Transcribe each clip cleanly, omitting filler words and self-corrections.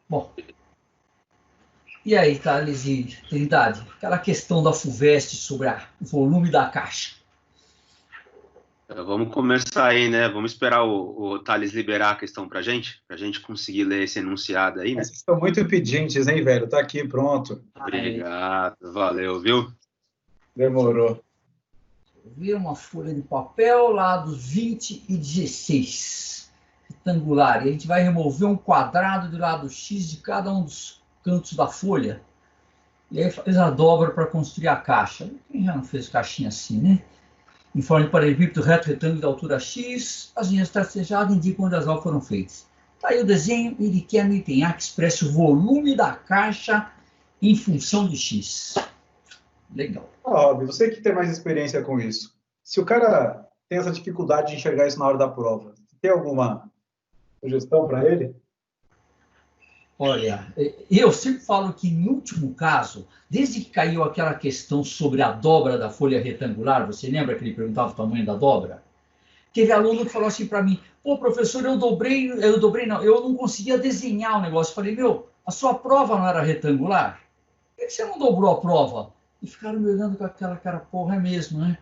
Bom, e aí, Thales e Trindade, aquela questão da FUVEST sobre o volume da caixa. Vamos começar aí, né? Vamos esperar o Thales liberar a questão pra gente conseguir ler esse enunciado aí, né? Vocês estão muito pedintes, hein, velho? Tá aqui, pronto. Obrigado, valeu, viu? Demorou. Vira uma folha de papel, lados 20 e 16, retangular. E a gente vai remover um quadrado do lado X de cada um dos cantos da folha. E aí faz a dobra para construir a caixa. Quem já não fez caixinha assim, né? Em forma de paralelepípedo reto retângulo de altura X, as linhas tracejadas indicam onde as aulas foram feitas. Está aí o desenho, ele quer no item A que expresse o volume da caixa em função de X. Legal. Rob, você que tem mais experiência com isso. Se o cara tem essa dificuldade de enxergar isso na hora da prova, tem alguma sugestão para ele? Olha, eu sempre falo que, no último caso, desde que caiu aquela questão sobre a dobra da folha retangular, você lembra que ele perguntava o tamanho da dobra? Teve aluno que falou assim para mim, pô, professor, eu não conseguia desenhar o negócio. Eu falei, meu, a sua prova não era retangular? Por que você não dobrou a prova? E ficaram me olhando com aquela cara, porra, é mesmo, né?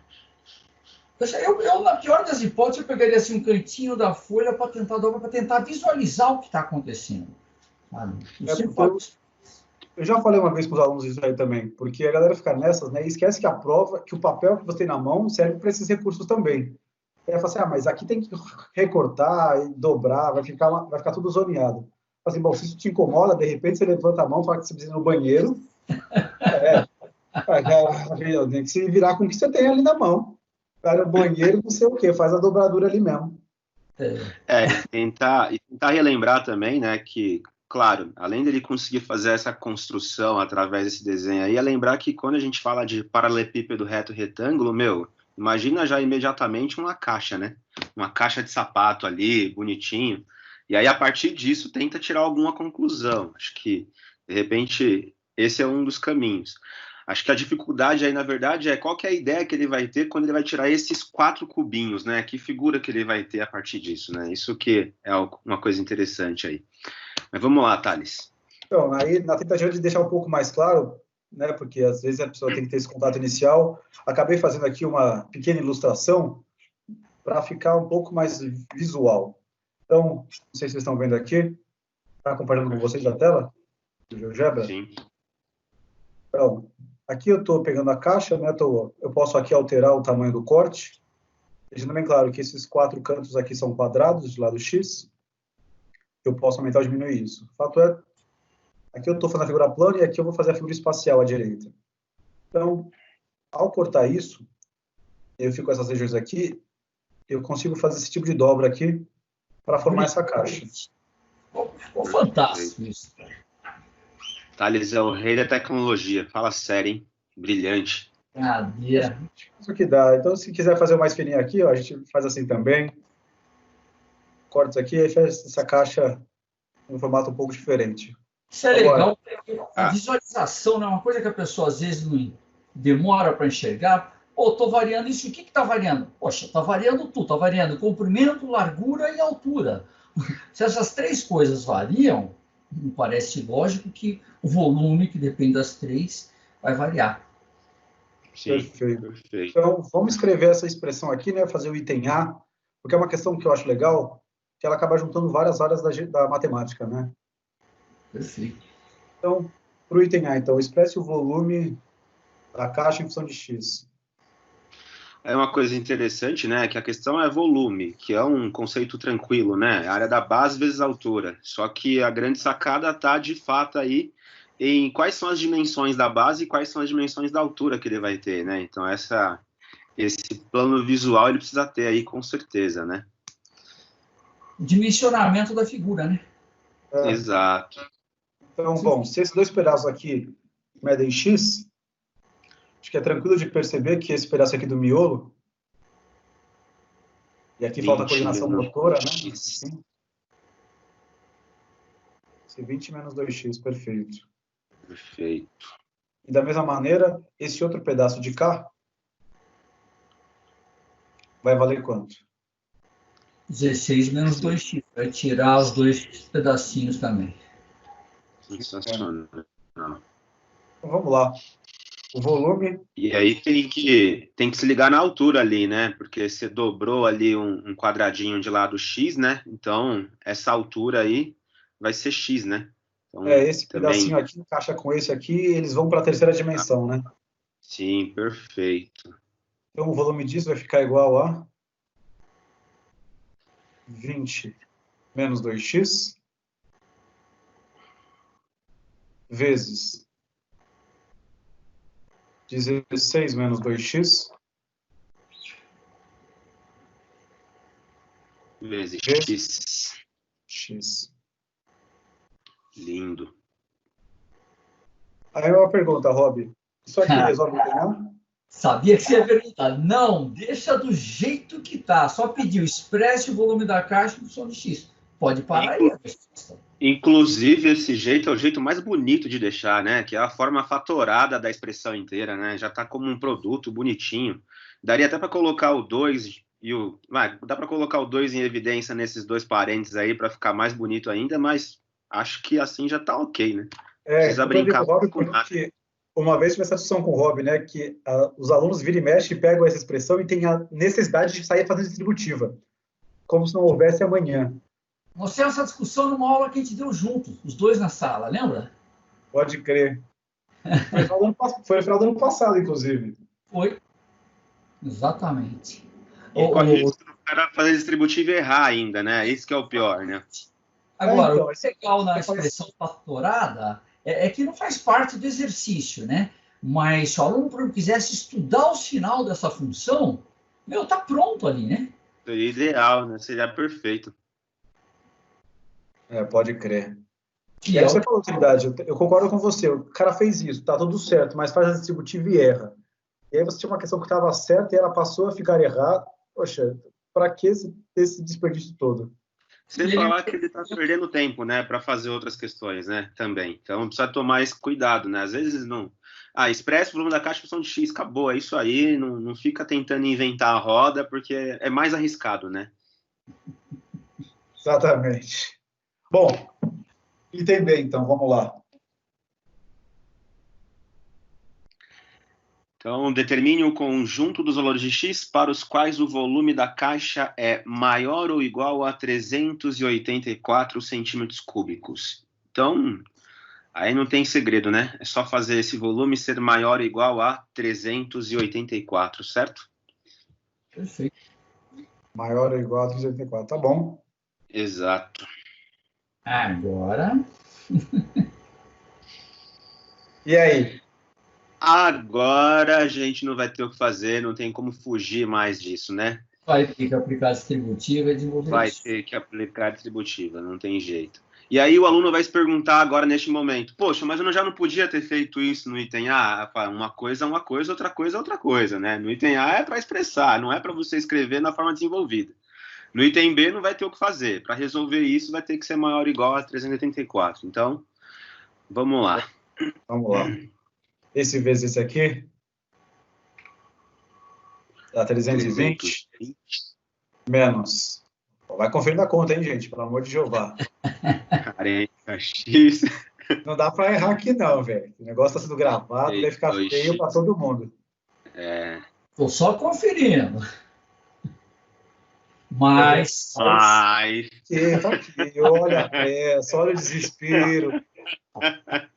Eu, na pior das hipóteses, eu pegaria assim um cantinho da folha para tentar dobrar, para tentar visualizar o que está acontecendo. Eu já falei uma vez para os alunos isso aí também, porque a galera fica nessas, né, e esquece que a prova, que o papel que você tem na mão serve para esses recursos também. Aí fala assim, mas aqui tem que recortar e dobrar, vai ficar tudo zoneado. Assim, bom, se isso te incomoda, de repente você levanta a mão, fala que você precisa ir no banheiro, tem que se virar com o que você tem ali na mão. Vai no banheiro, não sei o quê, faz a dobradura ali mesmo. Tentar relembrar também, né, que, claro, além dele conseguir fazer essa construção através desse desenho aí, é lembrar que quando a gente fala de paralelepípedo reto retângulo, imagina já imediatamente uma caixa, né? Uma caixa de sapato ali, bonitinho. E aí, a partir disso, tenta tirar alguma conclusão. Acho que, de repente, esse é um dos caminhos. Acho que a dificuldade aí, na verdade, é qual que é a ideia que ele vai ter quando ele vai tirar esses 4 cubinhos, né? Que figura que ele vai ter a partir disso, né? Isso que é uma coisa interessante aí. Mas vamos lá, Thales. Então, aí, na tentativa de deixar um pouco mais claro, né, porque às vezes a pessoa tem que ter esse contato inicial, acabei fazendo aqui uma pequena ilustração para ficar um pouco mais visual. Então, não sei se vocês estão vendo aqui, está compartilhando com vocês a tela do GeoGebra? Sim. Então, aqui eu estou pegando a caixa, né, eu posso aqui alterar o tamanho do corte, deixando bem claro que esses 4 cantos aqui são quadrados de lado X, eu posso aumentar ou diminuir isso. O fato é, aqui eu estou fazendo a figura plana e aqui eu vou fazer a figura espacial à direita. Então, ao cortar isso, eu fico com essas regiões aqui, eu consigo fazer esse tipo de dobra aqui para formar essa caixa. Ficou fantástico isso. Thales é o rei da tecnologia. Fala sério, hein? Brilhante. Isso que dá. Então, se quiser fazer o mais fininho aqui, ó, a gente faz assim também. Corta aqui e faz essa caixa em um formato um pouco diferente. Isso é legal. A visualização, né? Uma coisa que a pessoa às vezes não demora para enxergar. Pô, estou variando isso. O que está variando? Poxa, está variando tudo. Está variando comprimento, largura e altura. Se essas 3 coisas variam, me parece lógico que o volume, que depende das 3, vai variar. Sim, perfeito. Então, vamos escrever essa expressão aqui, né? Fazer o item A, porque é uma questão que eu acho legal, que ela acaba juntando várias áreas da matemática, né? Perfeito. Então, para o item A, então, expresse o volume da caixa em função de X. É uma coisa interessante, né, que a questão é volume, que é um conceito tranquilo, né, a área da base vezes a altura, só que a grande sacada está, de fato, aí em quais são as dimensões da base e quais são as dimensões da altura que ele vai ter, né, então esse plano visual ele precisa ter aí, com certeza, né. Dimensionamento da figura, né? Exato. Então, bom, se esses 2 pedaços aqui medem X, acho que é tranquilo de perceber que esse pedaço aqui do miolo, e aqui falta a coordenação motora, né? Assim. Esse 20 menos 2x, perfeito. Perfeito. E da mesma maneira, esse outro pedaço de cá vai valer quanto? 16 menos 2x. Vai tirar os 2 pedacinhos também. Sensacional. Então, vamos lá. O volume. E aí tem que se ligar na altura ali, né? Porque você dobrou ali um quadradinho de lado X, né? Então, essa altura aí vai ser X, né? Então, Esse também. pedacinho aqui encaixa com esse aqui, eles vão para a terceira dimensão, né? Sim, perfeito. Então, o volume disso vai ficar igual a 20 menos 2x vezes 16 menos 2x Vezes X. x. Lindo. Aí uma pergunta, Rob. Isso aqui resolve o DNA? Sabia que você ia perguntar. Não, deixa do jeito que tá. Só pediu, expresse o volume da caixa em função de X. Pode parar aí a resposta. Inclusive, esse jeito é o jeito mais bonito de deixar, né? Que é a forma fatorada da expressão inteira, né? Já está como um produto bonitinho. Daria até para colocar o 2 e o. Dá para colocar o 2 em evidência nesses dois parênteses aí para ficar mais bonito ainda, mas acho que assim já está ok, né? Precisa Eu tô ali com brincar o Rob com nada. porque uma vez tive essa discussão com o Rob, né? Que os alunos viram e mexem, pegam essa expressão e têm a necessidade de sair fazendo distributiva. Como se não houvesse amanhã. Nós tivemos essa discussão numa aula que a gente deu juntos, os dois na sala, lembra? Pode crer. Foi no final do ano passado, inclusive. Foi. Exatamente. E corre isso do cara fazer distributivo e errar ainda, né? Isso que é o pior, né? Agora, então, o que é legal na expressão fatorada é que não faz parte do exercício, né? Mas se o aluno, por exemplo, quisesse estudar o sinal dessa função, tá pronto ali, né? Seria ideal, né? Seria perfeito. Pode crer. Que E aí é você o... falou, Trindade, eu concordo com você. O cara fez isso, tá tudo certo, mas faz a distributiva e erra. E aí você tinha uma questão que estava certa e ela passou a ficar errada. Poxa, para que esse desperdício todo? Sem falar que ele está perdendo tempo, né, para fazer outras questões, né, também. Então precisa tomar esse cuidado, né? Às vezes não. Expressa o volume da caixa em função de X, acabou, é isso aí. Não fica tentando inventar a roda, porque é mais arriscado, né? Exatamente. Bom, entender então, vamos lá. Então, determine o conjunto dos valores de X para os quais o volume da caixa é maior ou igual a 384 centímetros cúbicos. Então, aí não tem segredo, né? É só fazer esse volume ser maior ou igual a 384, certo? Perfeito. Maior ou igual a 384, tá bom. Exato. Agora... E aí? Agora a gente não vai ter o que fazer, não tem como fugir mais disso, né? Vai ter que aplicar a distributiva e desenvolver Vai isso. ter que aplicar a distributiva, não tem jeito. E aí o aluno vai se perguntar agora neste momento, poxa, mas eu já não podia ter feito isso no item A? Uma coisa é uma coisa, outra coisa é outra coisa, né? No item A é para expressar, não é para você escrever na forma desenvolvida. No item B não vai ter o que fazer. Para resolver isso vai ter que ser maior ou igual a 384. Então, vamos lá. Vamos lá. Esse vezes esse aqui dá 320 menos. Vai conferindo a conta, hein, gente? Pelo amor de Jeová. 40x. Não dá para errar aqui, não, velho. O negócio está sendo gravado, vai ficar feio para todo mundo. Estou só conferindo. Mas... Tá aqui, olha a pressa, olha o desespero.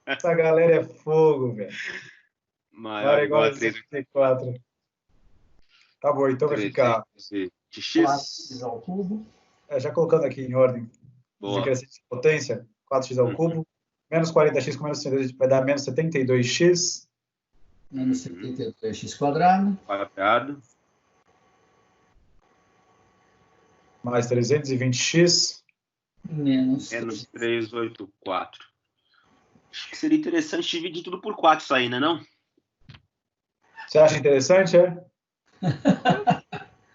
Essa galera é fogo, velho. Maior ou igual a 364. Tá bom, então vai ficar... de x x. ao cubo. Já colocando aqui em ordem de crescente de potência, 4x ao cubo, menos 40x com menos 32 vai dar menos 72x. Menos 72x quadrado. Quadrado. Mais 320x. Menos 384. Acho que seria interessante dividir tudo por 4 isso aí, né, não? Você acha interessante, é?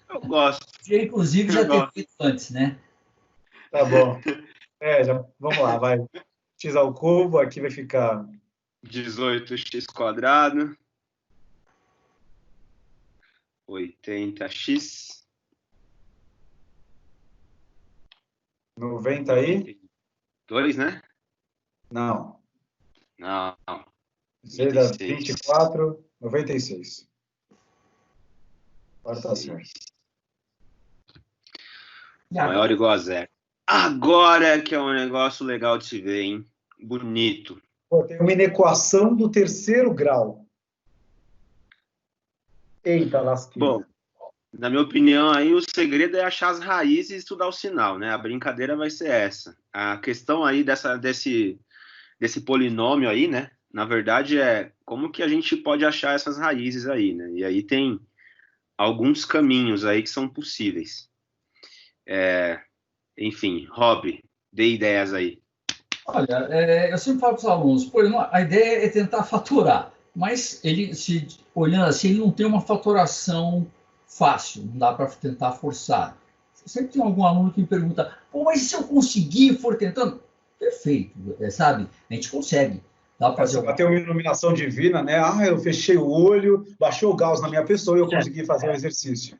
Eu gosto. Eu, inclusive, já ter feito antes, né? Tá bom. Vamos lá, vai. X ao cubo, aqui vai ficar... 18x quadrado. 80x. 90 aí? 2, né? Não. Não, 6 dá 26. 24, 96. Agora tá certo. Maior igual a zero. Agora é que é um negócio legal de se ver, hein? Bonito. Pô, tem uma inequação do terceiro grau. Eita, lasquinha. Bom, na minha opinião, aí o segredo é achar as raízes e estudar o sinal, né? A brincadeira vai ser essa. A questão aí desse polinômio aí, né? Na verdade, é como que a gente pode achar essas raízes aí, né? E aí tem alguns caminhos aí que são possíveis. Enfim, Rob, dê ideias aí. Olha, eu sempre falo para os alunos, pô, a ideia é tentar faturar, mas ele, olhando assim, ele não tem uma faturação fácil, não dá para tentar forçar. Sempre tem algum aluno que me pergunta, pô, mas se eu conseguir for tentando? Perfeito, sabe? A gente consegue. Dá para fazer Vai ter uma iluminação divina, né? Ah, eu fechei o olho, baixou o Gauss na minha pessoa e eu consegui fazer o exercício.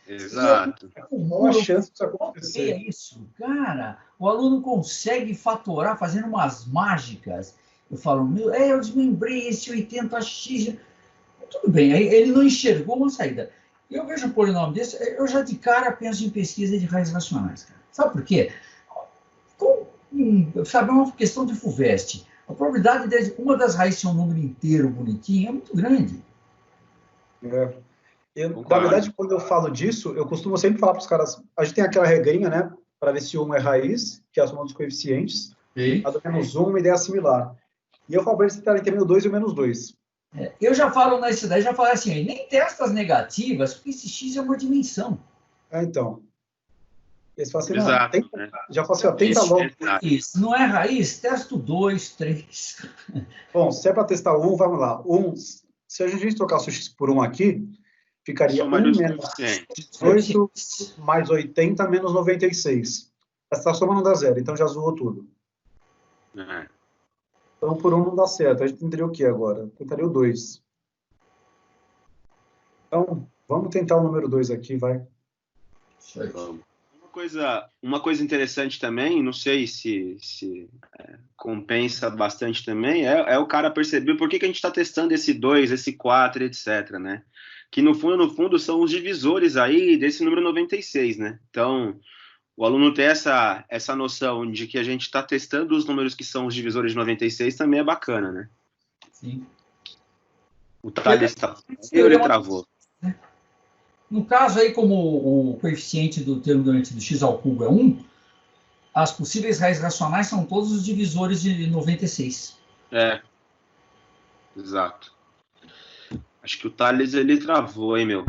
Exato. Qual a chance disso acontecer? É isso, cara. O aluno consegue fatorar fazendo umas mágicas. Eu falo, eu desmembrei esse 80x. Tudo bem, aí ele não enxergou uma saída. Eu vejo um polinômio desse, eu já de cara penso em pesquisa de raízes racionais, cara. Sabe por quê? Sabe, é uma questão de FUVEST. A probabilidade de uma das raízes ser um número inteiro bonitinho é muito grande. Na verdade, quando eu falo disso, eu costumo sempre falar para os caras, a gente tem aquela regrinha, né, para ver se 1 é raiz, que é a soma dos coeficientes, a do menos 1, uma ideia similar. E eu falo para eles tentarem ter o 2 e o menos 2. Eu já falo nessa daí, já falo assim, nem testa as negativas, porque esse x é uma dimensão. Então. Eles falam assim, Exato, não, né? já falo assim, ó, tenta logo. Isso, não é raiz, testa o 2, 3. Bom, se é para testar 1, vamos lá. 1, se a gente trocar o x por 1 aqui, ficaria 1 menos 18 mais 80 menos 96. Essa soma não dá zero, então já zoou tudo. Então, por 1 não dá certo. A gente tentaria o quê agora? Tentaria o 2. Então, vamos tentar o número 2 aqui, vai. Uma coisa interessante também, não sei se compensa bastante também, é o cara perceber por que a gente está testando esse 2, esse 4, etc, né? Que no fundo são os divisores aí desse número 96, né? Então, o aluno ter essa noção de que a gente está testando os números que são os divisores de 96 também é bacana, né? Sim. O Thales ele travou. No caso aí, como o coeficiente do determinante do x ao cubo é 1, as possíveis raízes racionais são todos os divisores de 96. Exato. Acho que o Thales ele travou, hein, meu?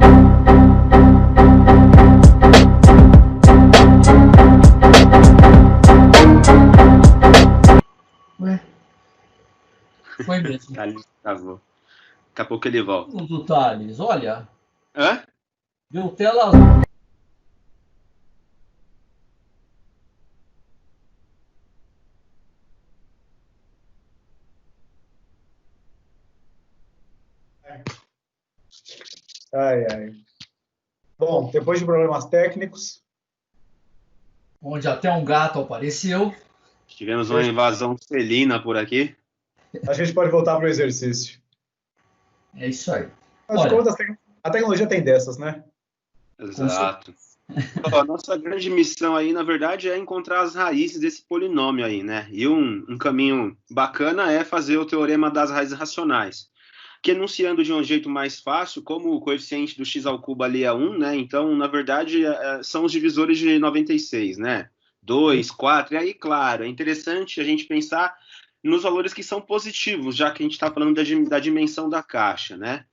Ué? Foi mesmo. Thales travou. Daqui a pouco ele volta. Do Thales, olha. Hã? Deu tela azul. Ai. Bom, depois de problemas técnicos, onde até um gato apareceu. Tivemos uma invasão felina por aqui. A gente pode voltar para o exercício. É isso aí. As contas, a tecnologia tem dessas, né? Exato. A nossa grande missão aí, na verdade, é encontrar as raízes desse polinômio aí, né? E um caminho bacana é fazer o teorema das raízes racionais, que enunciando de um jeito mais fácil, como o coeficiente do x ao cubo ali é 1, né? Então, na verdade, são os divisores de 96, né? 2, 4, e aí, claro, é interessante a gente pensar nos valores que são positivos, já que a gente está falando da dimensão da caixa, né?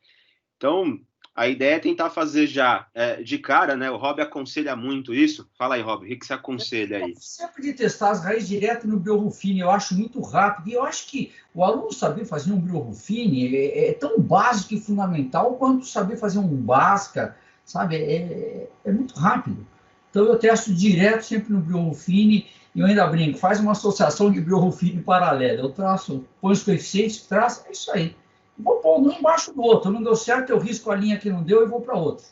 Então, a ideia é tentar fazer já de cara, né? O Rob aconselha muito isso. Fala aí, Rob, o que você aconselha aí? Sempre de testar as raízes direto no Bioruffine, eu acho muito rápido. E eu acho que o aluno saber fazer um Bioruffine é tão básico e fundamental quanto saber fazer um Bhaskara, sabe? É muito rápido. Então eu testo direto sempre no Bioruffine e eu ainda brinco, faz uma associação de Bioruffine paralela. Eu traço, põe os coeficientes, traço, é isso aí. Vou pôr um embaixo do outro. Não deu certo, eu risco a linha que não deu e vou para outro.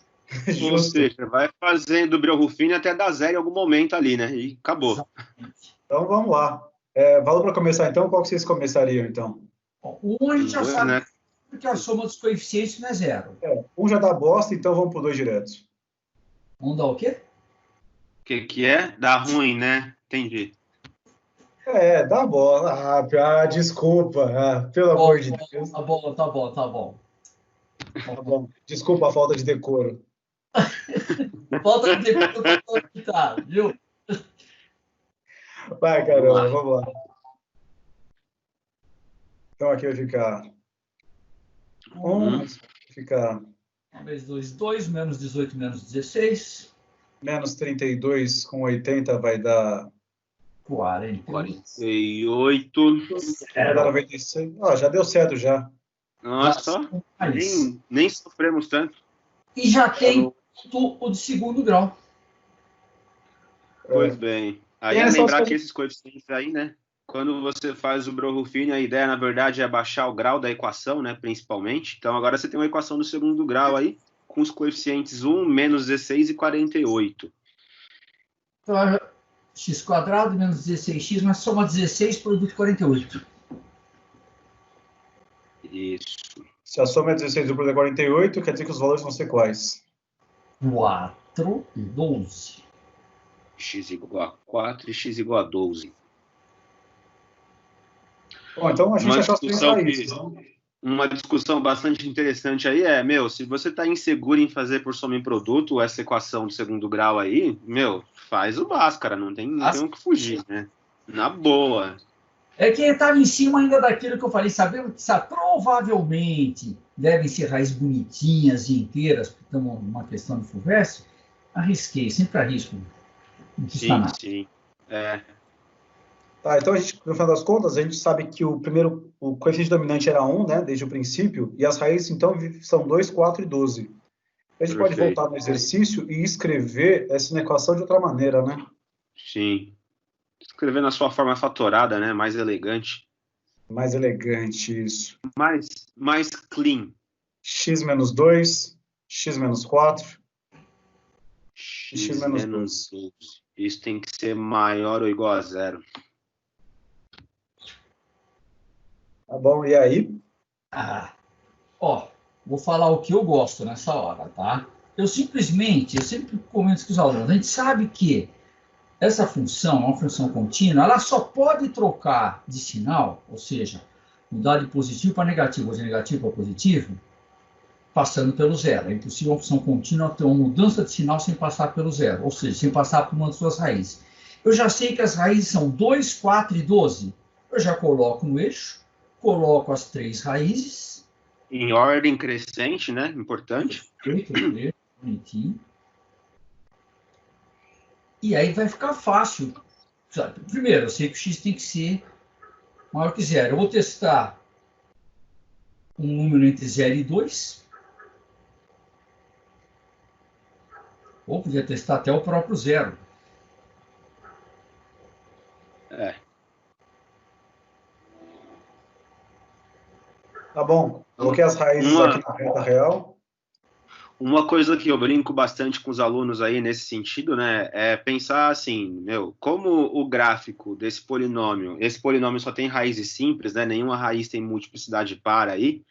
Ou seja, vai fazendo o Bioruffine até dar zero em algum momento ali, né? E acabou. Exatamente. Então, vamos lá. Valor para começar, então? Qual que vocês começariam, então? Bom, o 1 a gente já Dois, sabe, né? porque a soma dos coeficientes não é zero. Um já dá bosta, então vamos pro 2 direto. Vamos dar o quê? O que é? Dá ruim, né? Entendi. Dá bola. Desculpa. Pelo amor de Deus. Tá bom, tá bom, tá bom. Tá bom. Desculpa a falta de decoro. Falta de tempo, tá, viu? Vai, caramba, vamos lá. Então aqui vai ficar 1, vai ficar 1 vezes 2, 2, menos 18, menos 16. menos 32 com 80 vai dar 48. vai dar 96. Já deu certo já. Nossa, nem sofremos tanto. E já tem o de segundo grau. Pois bem. Aí é lembrar que esses coeficientes aí, né? Quando você faz o Bro-Ruffini, a ideia, na verdade, é baixar o grau da equação, né? Principalmente. Então, agora você tem uma equação do segundo grau aí, com os coeficientes 1, menos 16 e 48. Então, x quadrado menos 16x, mas soma 16, produto 48. Isso. Se a soma é 16 e o produto é 48, quer dizer que os valores vão ser quais? 4 e 12. X igual a 4 e x igual a 12. Bom, então a gente achou as três raízes. Uma discussão bastante interessante aí se você está inseguro em fazer por soma em produto essa equação do segundo grau aí, faz o Bhaskara, não tem o que fugir, né? Na boa. É que estava em cima ainda daquilo que eu falei, sabendo que provavelmente devem ser raízes bonitinhas e inteiras, porque estamos numa questão de FUVEST, arrisquei, sempre arrisco. Não custa nada. Sim. Então a gente, no final das contas, a gente sabe que o coeficiente dominante era 1, né, desde o princípio, e as raízes, então, são 2, 4 e 12. A gente pode voltar no exercício e escrever essa equação de outra maneira, né? Sim. Escrever na sua forma fatorada, né, mais elegante. Mais elegante, isso. Mais clean. X menos 2, X menos 4, X menos 12. Isso tem que ser maior ou igual a 0. Tá bom, e aí? Vou falar o que eu gosto nessa hora, tá? Eu sempre comento com os alunos, a gente sabe que essa função, uma função contínua, ela só pode trocar de sinal, ou seja, mudar de positivo para negativo, ou de negativo para positivo, passando pelo zero. É impossível uma função contínua ter uma mudança de sinal sem passar pelo zero, ou seja, sem passar por uma de suas raízes. Eu já sei que as raízes são 2, 4 e 12. Eu já coloco no eixo, coloco as três raízes. Em ordem crescente, né? Importante. Perfeito, bonitinho. E aí vai ficar fácil. Primeiro, eu sei que o x tem que ser maior que 0. Eu vou testar um número entre 0 e 2. Ou podia testar até o próprio 0. Tá bom. Coloquei as raízes aqui na reta real. Uma coisa que eu brinco bastante com os alunos aí nesse sentido, né, é pensar assim, como o gráfico desse polinômio, esse polinômio só tem raízes simples, né, nenhuma raiz tem multiplicidade par aí,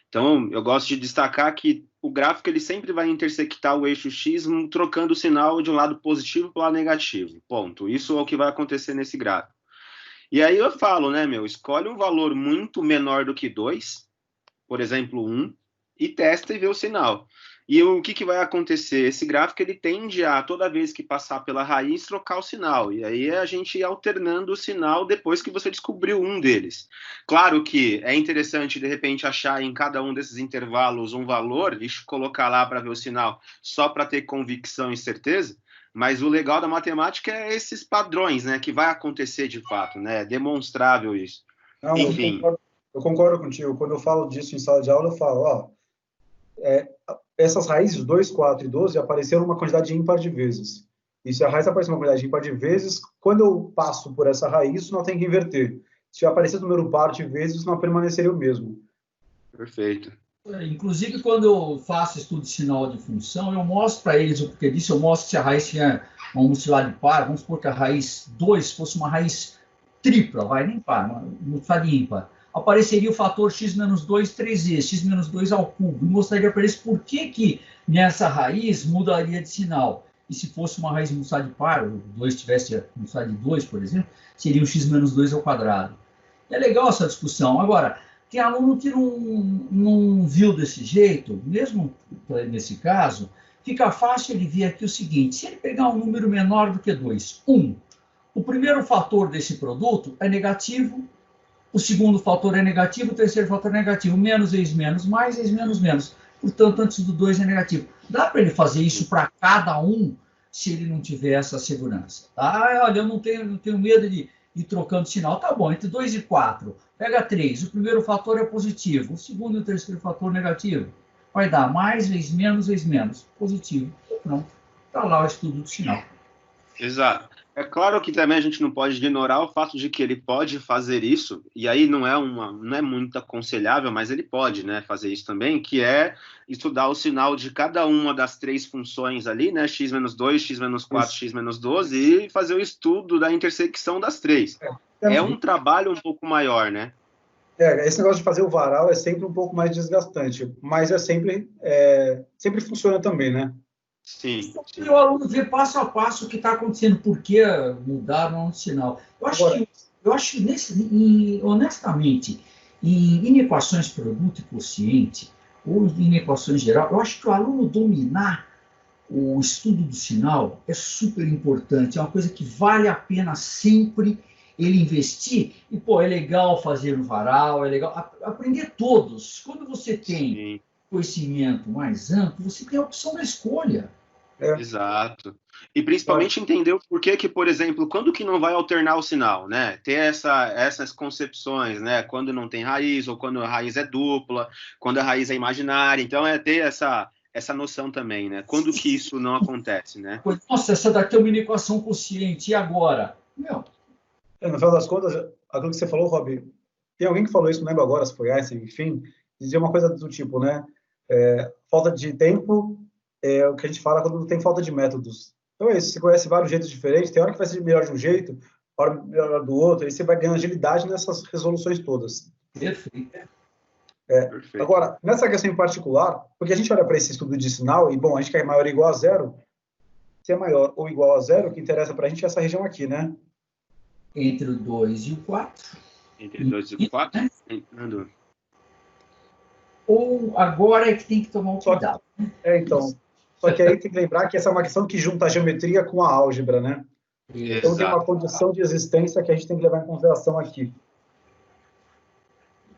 então eu gosto de destacar que o gráfico ele sempre vai intersectar o eixo x trocando o sinal de um lado positivo para o lado negativo, ponto. Isso é o que vai acontecer nesse gráfico. E aí eu falo, né, escolhe um valor muito menor do que 2, por exemplo, 1, e testa e vê o sinal. E o que vai acontecer? Esse gráfico ele tende a, toda vez que passar pela raiz, trocar o sinal. E aí a gente ir alternando o sinal depois que você descobriu um deles. Claro que é interessante, de repente, achar em cada um desses intervalos um valor e colocar lá para ver o sinal só para ter convicção e certeza. Mas o legal da matemática é esses padrões, né? Que vai acontecer de fato, né? É demonstrável isso. Não, enfim. Eu concordo contigo. Quando eu falo disso em sala de aula, eu falo, essas raízes 2, 4 e 12 apareceram uma quantidade ímpar de vezes. E se a raiz aparecer uma quantidade ímpar de vezes, quando eu passo por essa raiz, isso não tem que inverter. Se aparecer o número par de vezes, isso não permaneceria o mesmo. Perfeito. Inclusive, quando eu faço estudo de sinal de função, eu mostro para eles o porquê disso. Eu mostro se a raiz tinha uma multiplicidade par. Vamos supor que a raiz 2 fosse uma raiz tripla, nem par, uma multiplicidade ímpar. apareceria o fator x menos 2 três vezes, x menos 2 ao cubo, e mostraria para eles por que nessa raiz mudaria de sinal. E se fosse uma raiz multiplicada de par, o 2 tivesse multiplicado de 2, por exemplo, seria um x menos 2 ao quadrado. É legal essa discussão. Agora, tem aluno que não viu desse jeito, mesmo nesse caso, fica fácil ele ver aqui o seguinte: se ele pegar um número menor do que 2, 1, o primeiro fator desse produto é negativo, o segundo fator é negativo, o terceiro fator é negativo, menos vezes menos, mais vezes menos menos. Portanto, antes do 2 é negativo. Dá para ele fazer isso para cada um, se ele não tiver essa segurança. Ah, olha, eu não tenho medo de ir trocando sinal. Tá bom, entre 2 e 4, pega 3. O primeiro fator é positivo, o segundo e o terceiro fator negativo. Vai dar mais vezes menos, positivo. E pronto. Está lá o estudo do sinal. Exato. É claro que também a gente não pode ignorar o fato de que ele pode fazer isso, e aí não é muito aconselhável, mas ele pode, né, fazer isso também, que é estudar o sinal de cada uma das três funções ali, né, x menos 2, x menos 4, x menos 12, e fazer o estudo da intersecção das três. É um trabalho um pouco maior, né? Esse negócio de fazer o varal é sempre um pouco mais desgastante, mas sempre funciona também, né? Sim. E o aluno vê passo a passo o que está acontecendo, por que mudaram o sinal. Eu acho honestamente, em inequações produto e quociente, ou em inequações geral, eu acho que o aluno dominar o estudo do sinal é super importante, é uma coisa que vale a pena sempre ele investir. E, é legal fazer no varal, é legal aprender todos. Quando você tem conhecimento mais amplo, você tem a opção da escolha. Exato. E principalmente entender o porquê que, por exemplo, quando que não vai alternar o sinal, né? Ter essas concepções, né? Quando não tem raiz, ou quando a raiz é dupla, quando a raiz é imaginária. Então, ter essa noção também, né? Quando que isso não acontece, né? Nossa, essa daqui é uma inequação quociente, e agora? No final das contas, aquilo que você falou, Rob, tem alguém que falou isso, não lembro agora, se foi Einstein, enfim, dizia uma coisa do tipo, né? Falta de tempo é o que a gente fala quando tem falta de métodos. Então é isso, você conhece vários jeitos diferentes, tem hora que vai ser melhor de um jeito, hora melhor do outro, aí você vai ganhando agilidade nessas resoluções todas. Perfeito. Perfeito. Agora, nessa questão em particular, porque a gente olha para esse estudo de sinal, e bom, a gente quer maior ou igual a zero, se é maior ou igual a zero, o que interessa para a gente é essa região aqui, né? Entre o 2 e o 4. Entre 2 e o 4? Ou agora é que tem que tomar um cuidado. Então. Só que aí tem que lembrar que essa é uma questão que junta a geometria com a álgebra, né? Então tem uma condição de existência que a gente tem que levar em consideração aqui.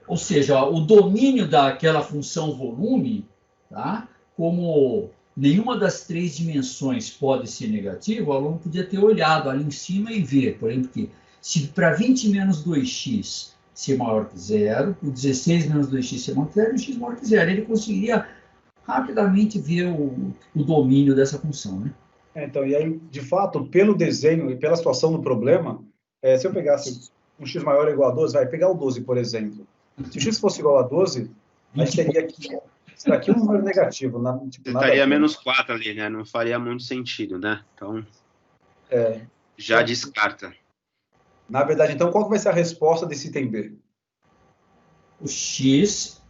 Ou seja, o domínio daquela função volume, tá? Como nenhuma das três dimensões pode ser negativa, o aluno podia ter olhado ali em cima e ver, por exemplo, que se para 20 menos 2x ser maior que zero, o 16 menos 2x ser maior que zero, e o x maior que zero, ele conseguiria rapidamente ver o domínio dessa função, né? Então, e aí, de fato, pelo desenho e pela situação do problema, se eu pegasse um x maior ou igual a 12, vai pegar o 12, por exemplo. Se o x fosse igual a 12, a gente teria aqui um número negativo. Estaria menos 4 ali, né? Não faria muito sentido, né? Então, já descarta. Na verdade, então, qual vai ser a resposta desse item B? O x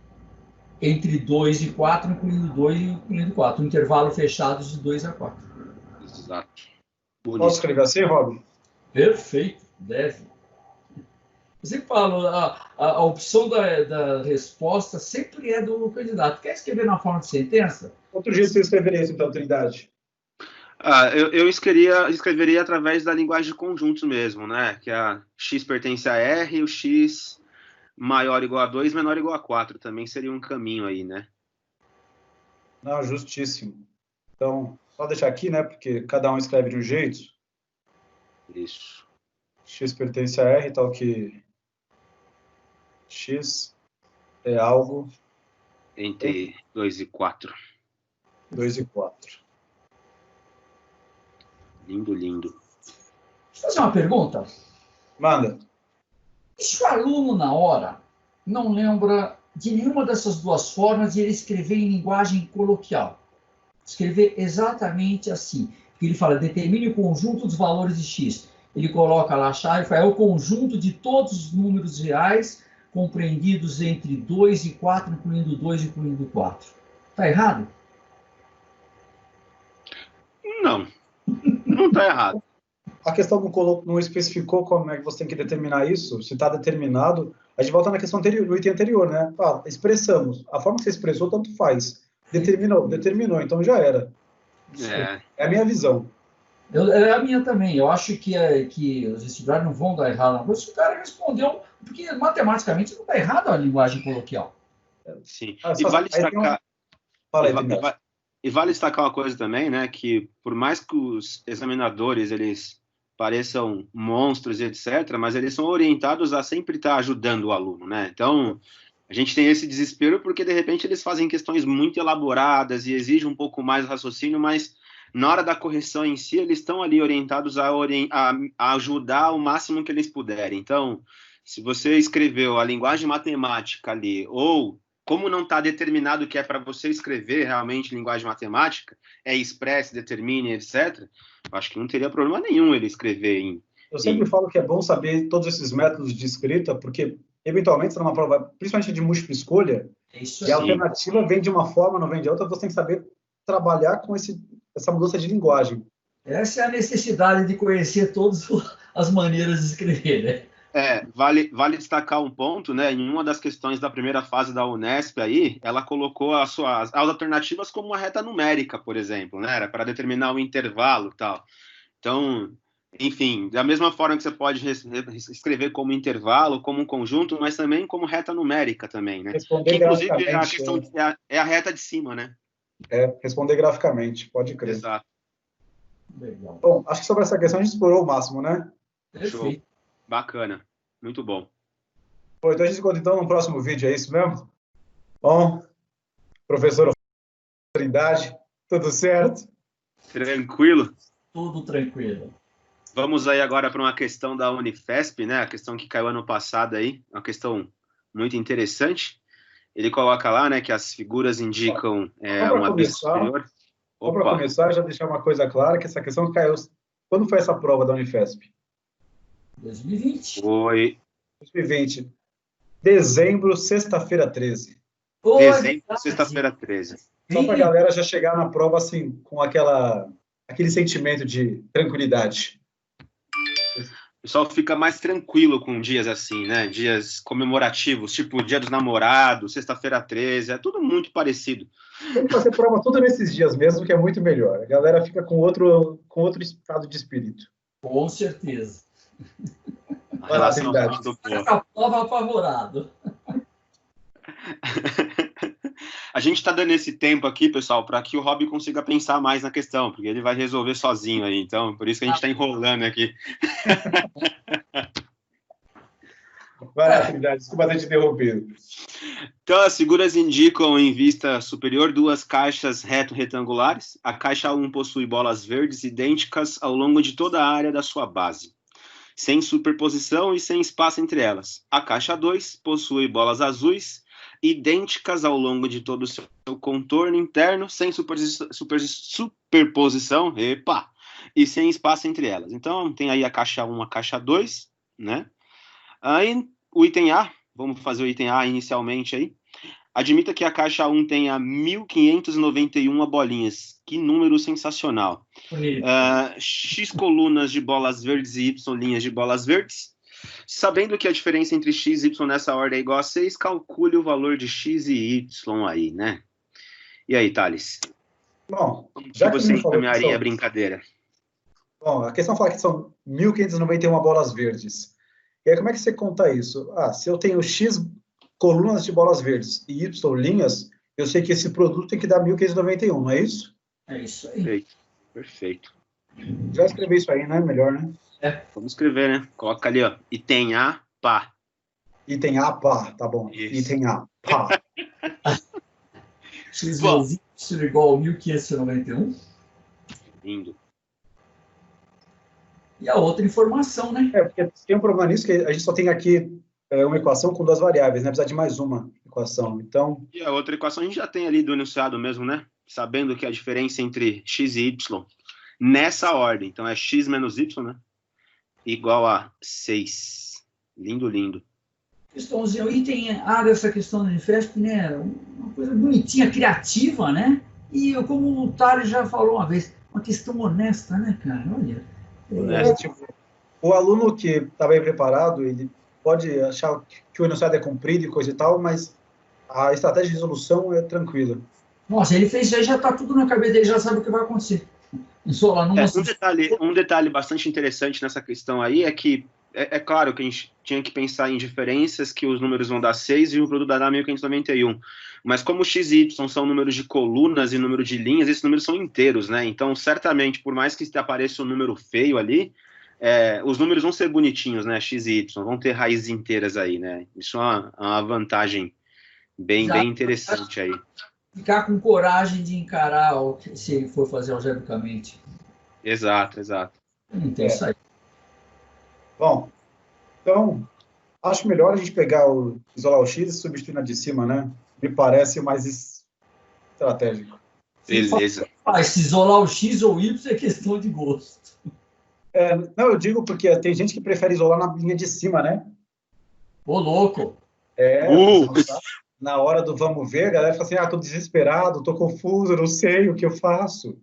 entre 2 e 4, incluindo 2 e incluindo 4. Um intervalo fechado de 2 a 4. Exato. Bonito. Posso escrever assim, Rob? Perfeito, deve. Você fala, a opção da resposta sempre é do candidato. Quer escrever na forma de sentença? Outro jeito você escreveria isso, então, Trindade? Eu escreveria através da linguagem de conjuntos mesmo, né? Que a x pertence a R, o x maior ou igual a 2, menor ou igual a 4. Também seria um caminho aí, né? Não, justíssimo. Então, só deixar aqui, né? Porque cada um escreve de um jeito. Isso. X pertence a R, tal que x é algo entre 2 e 4. 2 e 4. Lindo, lindo. Deixa eu fazer uma pergunta. Manda. E se o aluno, na hora, não lembra de nenhuma dessas duas formas e ele escrever em linguagem coloquial? Escrever exatamente assim. Porque ele fala, determine o conjunto dos valores de x. Ele coloca lá a chave, é o conjunto de todos os números reais compreendidos entre 2 e 4, incluindo 2 e incluindo 4. Está errado? Não, não está errado. A questão não especificou como é que você tem que determinar isso. Se está determinado, a gente volta na questão anterior, no item anterior, né? Expressamos. A forma que você expressou, tanto faz. Determinou, então já era. É a minha visão. É a minha também. Eu acho que os vestibulares não vão dar errado. Mas o cara respondeu, porque matematicamente não está errado a linguagem coloquial. Sim. E vale destacar... E vale destacar uma coisa também, né? Que por mais que os examinadores, eles pareçam monstros e etc., mas eles são orientados a sempre estar ajudando o aluno, né? Então, a gente tem esse desespero porque, de repente, eles fazem questões muito elaboradas e exigem um pouco mais raciocínio, mas na hora da correção em si, eles estão ali orientados a ajudar o máximo que eles puderem. Então, se você escreveu a linguagem matemática ali, ou como não está determinado que é para você escrever realmente linguagem matemática, expresse, determine, etc., eu acho que não teria problema nenhum ele escrever em... Eu sempre falo que é bom saber todos esses métodos de escrita, porque, eventualmente, numa prova, principalmente de múltipla escolha, e a alternativa vem de uma forma, não vem de outra, você tem que saber trabalhar com essa mudança de linguagem. Essa é a necessidade de conhecer todas as maneiras de escrever, né? Vale destacar um ponto, né? Em uma das questões da primeira fase da Unesp aí, ela colocou as alternativas como uma reta numérica, por exemplo, né? Era para determinar o intervalo e tal. Então, enfim, da mesma forma que você pode escrever como intervalo, como um conjunto, mas também como reta numérica também, né? Responder que, inclusive, graficamente, a questão é a reta de cima, né? Responder graficamente, pode crer. Exato. Legal. Bom, acho que sobre essa questão a gente explorou o máximo, né? Perfeito. Show. Bacana. Muito bom. Bom, então a gente se encontra então no próximo vídeo, é isso mesmo? Bom, professor Trindade, tudo certo? Tranquilo? Tudo tranquilo. Vamos aí agora para uma questão da Unifesp, né? A questão que caiu ano passado aí, uma questão muito interessante. Ele coloca lá, né, que as figuras indicam uma base superior. Só para começar, já deixar uma coisa clara, que essa questão caiu... Quando foi essa prova da Unifesp? 2020. Foi 2020. Dezembro, sexta-feira 13. Dezembro, sexta-feira 13. Só para a galera já chegar na prova assim, com aquele sentimento de tranquilidade. O pessoal fica mais tranquilo com dias assim, né? Dias comemorativos, tipo Dia dos Namorados, sexta-feira 13, é tudo muito parecido. Tem que fazer prova tudo nesses dias mesmo, que é muito melhor. A galera fica com outro estado de espírito. Com certeza. A relação do povo. A prova apavorado. A gente está dando esse tempo aqui, pessoal, para que o Rob consiga pensar mais na questão, porque ele vai resolver sozinho aí, então, por isso que a gente está enrolando aqui. Vai lá, Trindade, desculpa ter te interrompido. Então, as figuras indicam em vista superior duas caixas reto-retangulares. A caixa 1 possui bolas verdes idênticas ao longo de toda a área da sua base, sem superposição e sem espaço entre elas. A caixa 2 possui bolas azuis idênticas ao longo de todo o seu contorno interno, sem superposição, e sem espaço entre elas. Então, tem aí a caixa 1, a caixa 2, né? Aí, o item A, vamos fazer o item A inicialmente aí. Admita que a caixa 1 tenha 1.591 bolinhas. Que número sensacional. X colunas de bolas verdes e Y linhas de bolas verdes. Sabendo que a diferença entre X e Y nessa ordem é igual a 6, calcule o valor de X e Y aí, né? E aí, Thales? Bom, já que você encaminharia a brincadeira? Bom, a questão fala que são 1.591 bolas verdes. E aí, como é que você conta isso? Se eu tenho X colunas de bolas verdes e Y linhas, eu sei que esse produto tem que dar 1.591, não é isso? É isso aí. Perfeito. Já escrevi isso aí, né? Melhor, né? Vamos escrever, né? Coloca ali, ó. Item A, pá. Item A, pá. Tá bom. Isso. Item A, pá. X vezes Y igual a 1.591. Lindo. E a outra informação, né? Porque tem um problema nisso, que a gente só tem aqui uma equação com duas variáveis, né? Precisa de mais uma equação. Então... E a outra equação a gente já tem ali do enunciado mesmo, né? Sabendo que a diferença entre X e Y nessa ordem, então é X menos Y, né? Igual a 6. Lindo, lindo. questãozinha. O item A dessa questão do Unifesp, né? Uma coisa bonitinha, criativa, né? E como o Thales já falou uma vez, uma questão honesta, né, cara? Olha. Tipo, o aluno que está bem preparado, ele pode achar que o enunciado é comprido e coisa e tal, mas a estratégia de resolução é tranquila. Nossa, ele fez isso aí, já está tudo na cabeça dele, já sabe o que vai acontecer. Um detalhe bastante interessante nessa questão aí é que é claro que a gente tinha que pensar em diferenças, que os números vão dar 6 e o produto dará 1591. Mas como x e y são números de colunas e número de linhas, esses números são inteiros, né? Então, certamente, por mais que apareça um número feio ali, os números vão ser bonitinhos, né? X e y, vão ter raízes inteiras aí, né? Isso é uma vantagem bem interessante aí. Ficar com coragem de encarar se ele for fazer algebricamente. Exato. Então, isso aí. Bom, então, acho melhor a gente isolar o X e substituir na de cima, né? Me parece mais estratégico. Beleza. Se isolar o X ou o Y é questão de gosto. Não, eu digo porque tem gente que prefere isolar na linha de cima, né? Ô, louco! Na hora do vamos ver, a galera fala assim, tô desesperado, tô confuso, não sei o que eu faço.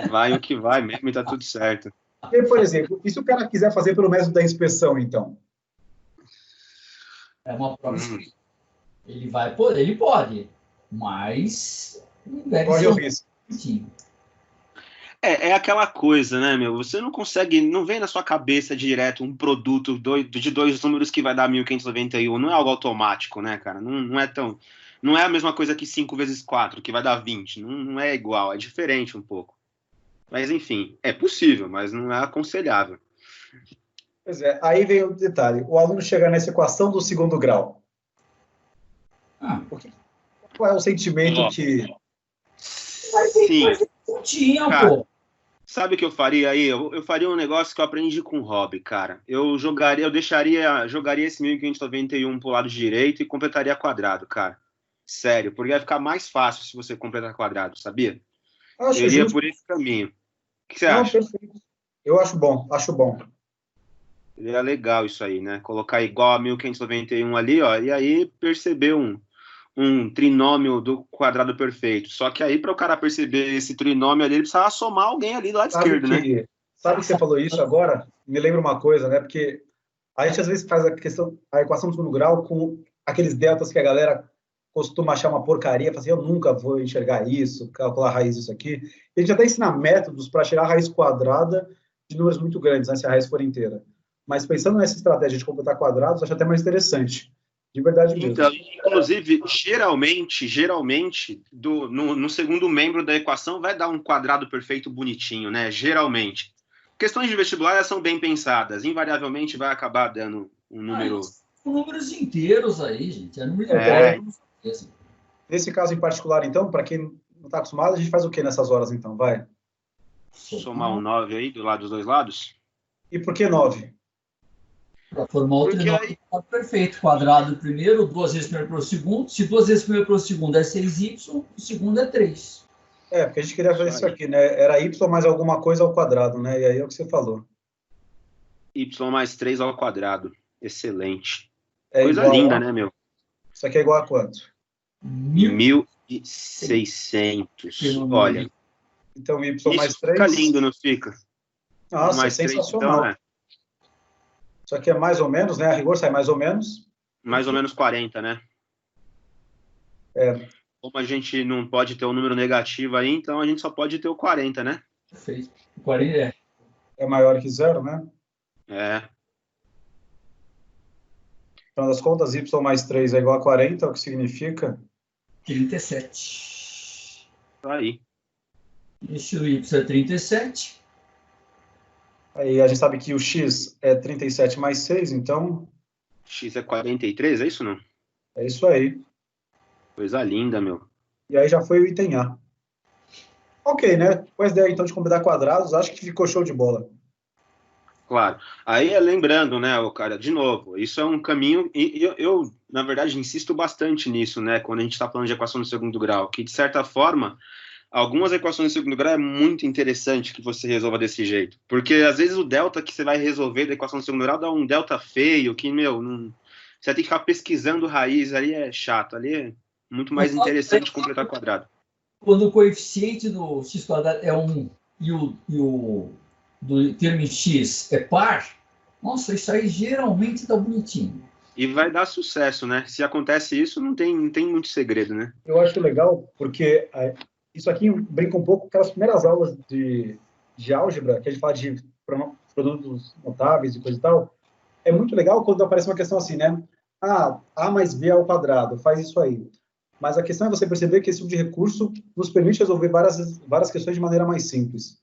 Vai o que vai mesmo e tá tudo certo. E, por exemplo, e se o cara quiser fazer pelo método da inspeção, então? É uma prova escrita. Ele pode, mas corre o risco. É aquela coisa, né, meu? Você não consegue, não vem na sua cabeça direto um produto de 2 números que vai dar 1591. Não é algo automático, né, cara? Não é a mesma coisa que 5 vezes 4, que vai dar 20. Não é igual, é diferente um pouco. Mas, enfim, é possível, mas não é aconselhável. Pois é, aí vem o detalhe. O aluno chega nessa equação do segundo grau. Qual é o sentimento que... Sim. Cara, pô. Sabe o que eu faria aí? Eu faria um negócio que eu aprendi com o Rob, cara. Eu jogaria esse 1591 pro lado direito e completaria quadrado, cara. Sério, porque vai ficar mais fácil se você completar quadrado, sabia? Eu iria por esse caminho. O que você acha? Perfeito. Eu acho bom. Seria legal isso aí, né? Colocar igual a 1591 ali, ó, e aí perceber um trinômio do quadrado perfeito. Só que aí, para o cara perceber esse trinômio ali, ele precisava somar alguém ali do lado esquerdo, né? Sabe que você falou isso agora? Me lembra uma coisa, né? Porque a gente às vezes faz a equação do segundo grau com aqueles deltas que a galera costuma achar uma porcaria, fala assim, eu nunca vou enxergar isso, calcular a raiz disso aqui. E a gente até ensina métodos para tirar a raiz quadrada de números muito grandes, né, se a raiz for inteira. Mas pensando nessa estratégia de completar quadrados, acho até mais interessante. De verdade mesmo. Então, inclusive, geralmente no segundo membro da equação vai dar um quadrado perfeito bonitinho, né? Geralmente. Questões de vestibular, elas são bem pensadas. Invariavelmente vai acabar dando um número... São números inteiros aí, gente. Nesse caso em particular, então, para quem não está acostumado, a gente faz o que nessas horas, então? Vai. Somar um 9 aí do lado dos dois lados? E por que 9? Para formar o trinômio perfeito. Quadrado primeiro, 2 vezes primeiro pelo segundo. Se 2 vezes primeiro pelo segundo é 6y, o segundo é 3. Porque a gente queria fazer isso aqui, né? Era y mais alguma coisa ao quadrado, né? E aí é o que você falou. Y mais 3 ao quadrado. Excelente. Coisa linda, né, meu? Isso aqui é igual a quanto? 1600. Olha. Então, y mais 3... Fica lindo, não fica? Nossa, mais sensacional. 3, então, Isso aqui é mais ou menos, né? A rigor sai mais ou menos. Mais ou menos 40, né? Como a gente não pode ter um número negativo aí, então a gente só pode ter o 40, né? Perfeito. 40 é maior que 0, né? Então, das contas, y mais 3 é igual a 40, o que significa? 37. Aí. Esse y é 37. Aí a gente sabe que o x é 37 mais 6, então... X é 43, é isso não? É isso aí. Coisa linda, meu. E aí já foi o item A. Ok, né? Depois daí, então, de combinar quadrados, acho que ficou show de bola. Claro. Aí, lembrando, né, cara, de novo, isso é um caminho, e eu, na verdade, insisto bastante nisso, né, quando a gente está falando de equação do segundo grau, que, de certa forma, algumas equações do segundo grau é muito interessante que você resolva desse jeito, porque, às vezes, o delta que você vai resolver da equação do segundo grau dá um delta feio, que, meu, você vai ter que ficar pesquisando raiz, aí é chato, ali é muito mais interessante completar quadrado. Quando o coeficiente do x quadrado é 1 e o do termo em x é par, nossa, isso aí geralmente dá bonitinho. E vai dar sucesso, né? Se acontece isso, não tem muito segredo, né? Eu acho legal, porque isso aqui brinca um pouco com aquelas primeiras aulas de álgebra, que a gente fala de produtos notáveis e coisa e tal. É muito legal quando aparece uma questão assim, né? Ah, A mais B ao quadrado, faz isso aí. Mas a questão é você perceber que esse tipo de recurso nos permite resolver várias questões de maneira mais simples.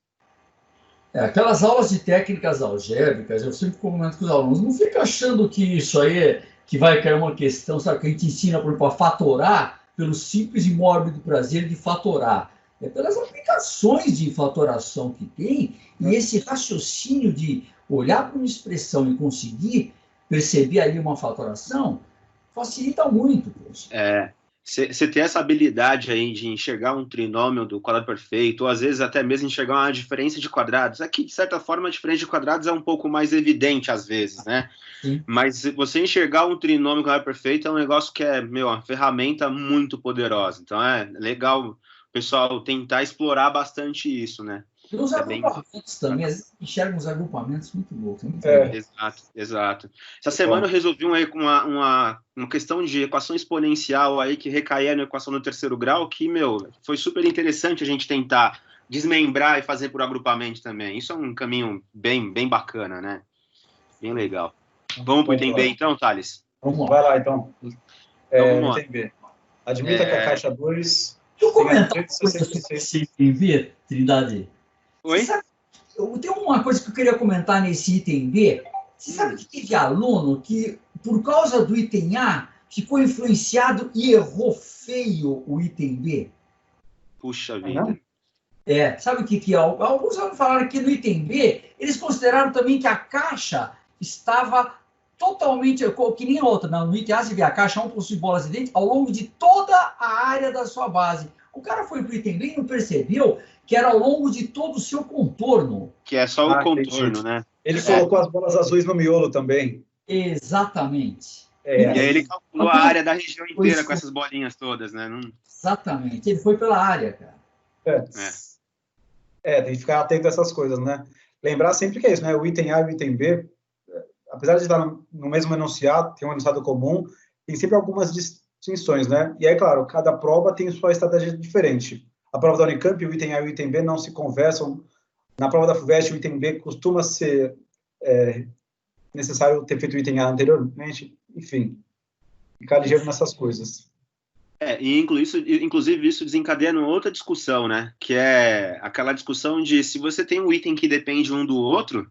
Aquelas aulas de técnicas algébricas, eu sempre comento com os alunos, não fica achando que isso aí que vai cair uma questão, sabe, que a gente ensina, por exemplo, a fatorar pelo simples e mórbido prazer de fatorar. É pelas aplicações de fatoração que tem, e esse raciocínio de olhar para uma expressão e conseguir perceber ali uma fatoração, facilita muito. Você ter essa habilidade aí de enxergar um trinômio do quadrado perfeito, ou às vezes até mesmo enxergar uma diferença de quadrados. Aqui, de certa forma, a diferença de quadrados é um pouco mais evidente às vezes, né? Sim. Mas você enxergar um trinômio quadrado perfeito é um negócio que é, uma ferramenta muito poderosa. Então é legal o pessoal tentar explorar bastante isso, né? E os agrupamentos também, às vezes enxergam os agrupamentos muito loucos. Exato. Essa semana eu resolvi uma questão de equação exponencial aí que recaía na equação do terceiro grau, que, foi super interessante a gente tentar desmembrar e fazer por agrupamento também. Isso é um caminho bem bacana, né? Bem legal. Vamos para o item B, então, Thales? Vai lá, então. Vamos lá. Item B. Admita que a caixa 2... Deixa eu comentar esse item B, Trindade. Oi? Tem uma coisa que eu queria comentar nesse item B. Você sabe que teve aluno que, por causa do item A, ficou influenciado e errou feio o item B? Puxa vida. Sabe o que é? Alguns alunos falaram que no item B, eles consideraram também que a caixa estava totalmente, que nem a outra. No item A, você vê a caixa 1 possui bolas de dente ao longo de toda a área da sua base. O cara foi para o item B e não percebeu que era ao longo de todo o seu contorno. Que é só o contorno, né? Ele colocou as bolas azuis no miolo também. Exatamente. E aí ele calculou a área da região inteira com essas bolinhas todas, né? Exatamente. Ele foi pela área, cara. Tem que ficar atento a essas coisas, né? Lembrar sempre que é isso, né? O item A e o item B, apesar de estar no mesmo enunciado, tem um enunciado comum, tem sempre algumas distinções, né? E aí, claro, cada prova tem sua estratégia diferente. A prova da Unicamp, o item A e o item B não se conversam. Na prova da FUVEST, o item B costuma ser necessário ter feito o item A anteriormente. Enfim, ficar ligeiro nessas coisas. E inclusive isso desencadeia numa outra discussão, né? Que é aquela discussão de se você tem um item que depende um do outro,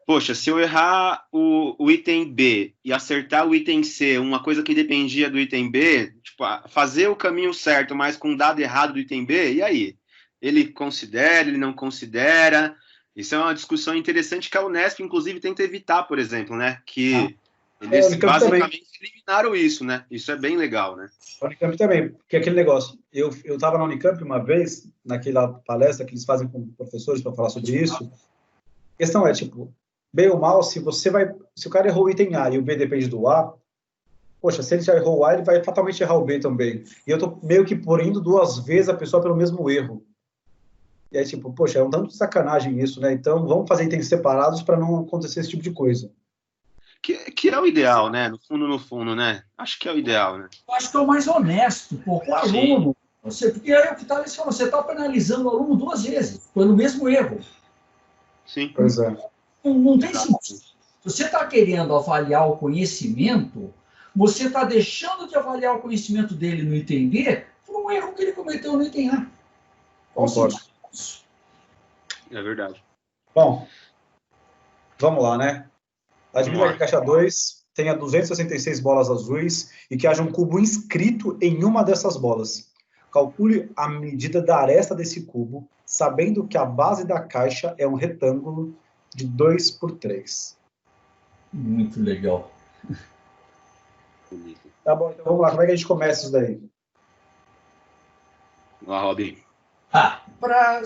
poxa, se eu errar o item B e acertar o item C, uma coisa que dependia do item B, tipo, fazer o caminho certo, mas com o dado errado do item B, e aí? Ele considera, ele não considera? Isso é uma discussão interessante que a Unesp, inclusive, tenta evitar, por exemplo, né? Que eles basicamente eliminaram isso, né? Isso é bem legal, né? A Unicamp também, porque aquele negócio, eu estava na Unicamp uma vez, naquela palestra que eles fazem com professores para falar sobre isso. A questão é, tipo, bem ou mal, se o cara errou o item A e o B depende do A, poxa, se ele já errou o A, ele vai fatalmente errar o B também. E eu tô meio que punindo 2 vezes a pessoa pelo mesmo erro. E aí, tipo, poxa, é um tanto de sacanagem isso, né? Então, vamos fazer itens separados para não acontecer esse tipo de coisa. Que é o ideal, né? No fundo, né? Acho que é o ideal, né? Eu acho que é o mais honesto, com o aluno. Porque é o que está falando, você está penalizando o aluno 2 vezes, pelo mesmo erro. Sim. Pois é. Não tem sentido. Se você está querendo avaliar o conhecimento, você está deixando de avaliar o conhecimento dele no item B por um erro que ele cometeu no item A. Concordo. É verdade. Bom, vamos lá, né? Admita que a caixa 2 tenha 266 bolas azuis e que haja um cubo inscrito em uma dessas bolas. Calcule a medida da aresta desse cubo, sabendo que a base da caixa é um retângulo de 2 por 3. Muito legal. Tá bom, então vamos lá. Como é que a gente começa isso daí? Vamos lá, Robin.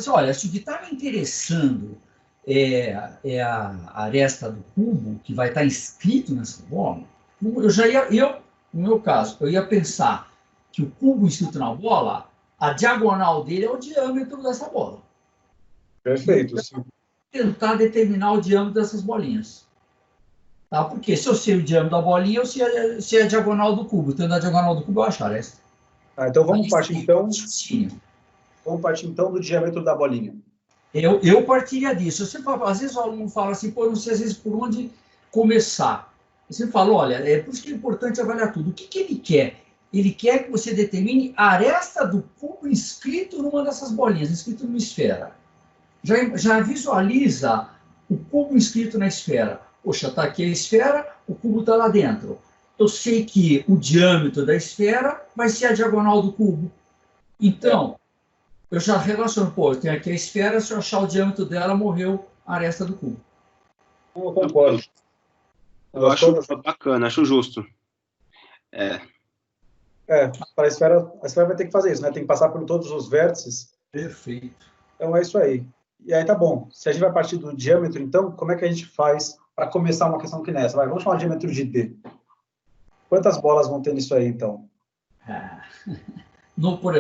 Olha, se o que está me interessando é a aresta do cubo, que vai estar inscrito nessa bola, No meu caso, eu ia pensar que o cubo inscrito na bola, a diagonal dele é o diâmetro dessa bola. Perfeito. Então, tentar determinar o diâmetro dessas bolinhas. Tá? Porque se eu sei o diâmetro da bolinha, eu sei a diagonal do cubo. Tendo a diagonal do cubo, eu acho a aresta. Então vamos partir então do diâmetro da bolinha. Eu partiria disso. Às vezes o aluno fala assim, pô, eu não sei às vezes por onde começar. Você fala, olha, é por isso que é importante avaliar tudo. O que ele quer? Ele quer que você determine a aresta do cubo inscrito numa dessas bolinhas, inscrito numa esfera. Já visualiza o cubo inscrito na esfera. Poxa, está aqui a esfera, o cubo está lá dentro. Eu sei que o diâmetro da esfera vai ser a diagonal do cubo. Então, eu já relaciono, pô, eu tenho aqui a esfera, se eu achar o diâmetro dela, morreu a aresta do cubo. Eu concordo. Eu acho bacana, acho justo. Para a esfera vai ter que fazer isso, né? Tem que passar por todos os vértices. Perfeito. Então é isso aí. E aí tá bom. Se a gente vai partir do diâmetro, então, como é que a gente faz para começar uma questão que nessa? Vamos chamar de diâmetro de D. Quantas bolas vão ter nisso aí, então?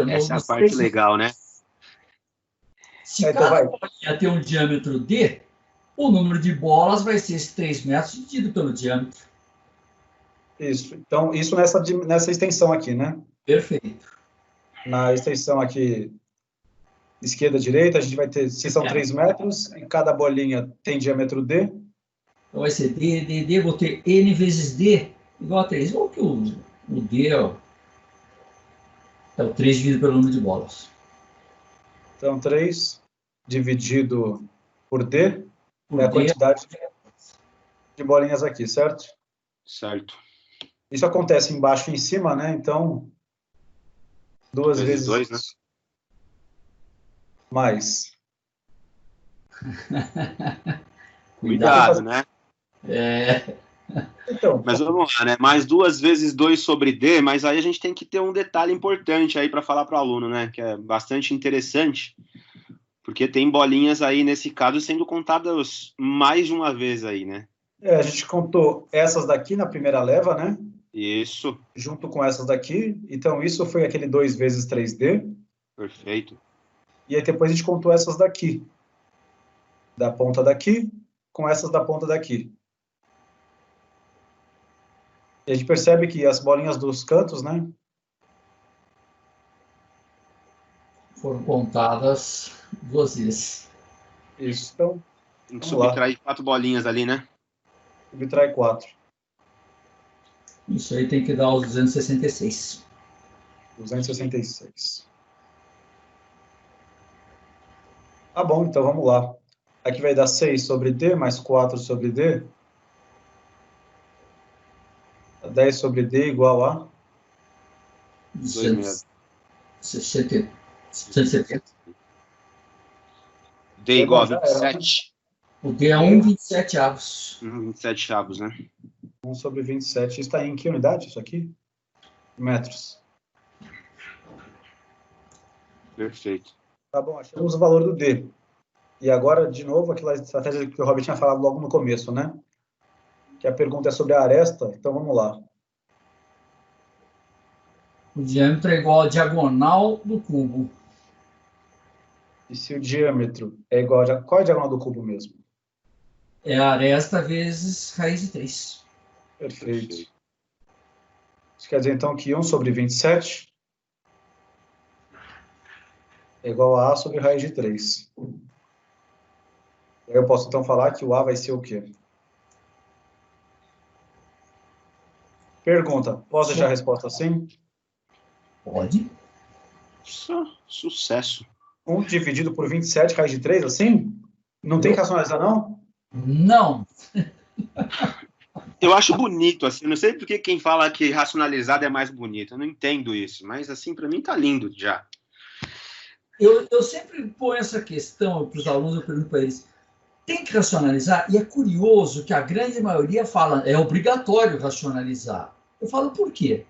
Essa é a parte legal, né? Se cada bolinha tem um diâmetro D, o número de bolas vai ser esses 3 metros dividido pelo diâmetro. Isso. Então, isso nessa extensão aqui, né? Perfeito. Na extensão aqui, esquerda, direita, a gente vai ter, se são 3 metros, e cada bolinha tem diâmetro D. Então vai ser D, vou ter N vezes D igual a 3. Igual que o D é o 3 dividido pelo número de bolas. Então, 3 dividido por D é a quantidade de bolinhas aqui, certo? Certo. Isso acontece embaixo e em cima, né? Então, 2 vezes 2, né? Mais. Cuidado, né? Então, mas vamos lá, né? Mais 2 vezes 2 sobre D, mas aí a gente tem que ter um detalhe importante aí para falar para o aluno, né? Que é bastante interessante, porque tem bolinhas aí, nesse caso, sendo contadas mais de uma vez aí, né? A gente contou essas daqui na primeira leva, né? Isso. Junto com essas daqui. Então, isso foi aquele 2 vezes 3D. Perfeito. E aí depois a gente contou essas daqui. Da ponta daqui com essas da ponta daqui. E a gente percebe que as bolinhas dos cantos, né? Foram contadas 2 vezes. Isso. Então, tem que subtrair 4 bolinhas ali, né? Subtrai 4. Isso aí tem que dar os 266. 266. Tá bom, então vamos lá. Aqui vai dar 6 sobre D mais 4 sobre D. 10 sobre D igual a 270. D igual a 27. O D é 1,27 avos. 27 avos, né? 1 sobre 27. Está em que unidade isso aqui? Metros. Perfeito. Tá bom, achamos o valor do D. E agora, de novo, aquela estratégia que o Robert tinha falado logo no começo, né? Que a pergunta é sobre a aresta. Então, vamos lá. O diâmetro é igual à diagonal do cubo. E se o diâmetro é igual a... Qual é a diagonal do cubo mesmo? É a aresta vezes raiz de 3. Perfeito. Isso quer dizer, então, que 1 sobre 27 é igual a A sobre raiz de 3. Eu posso, então, falar que o A vai ser o quê? Pergunta. Posso deixar a resposta assim? Pode. Sucesso. 1 dividido por 27, raiz de 3, assim? Não tem que racionalizar, não? Não. Eu acho bonito, assim. Não sei porque quem fala que racionalizado é mais bonito. Eu não entendo isso. Mas, assim, para mim tá lindo já. Eu sempre ponho essa questão para os alunos, eu pergunto para eles, tem que racionalizar? E é curioso que a grande maioria fala, é obrigatório racionalizar. Eu falo, por quê?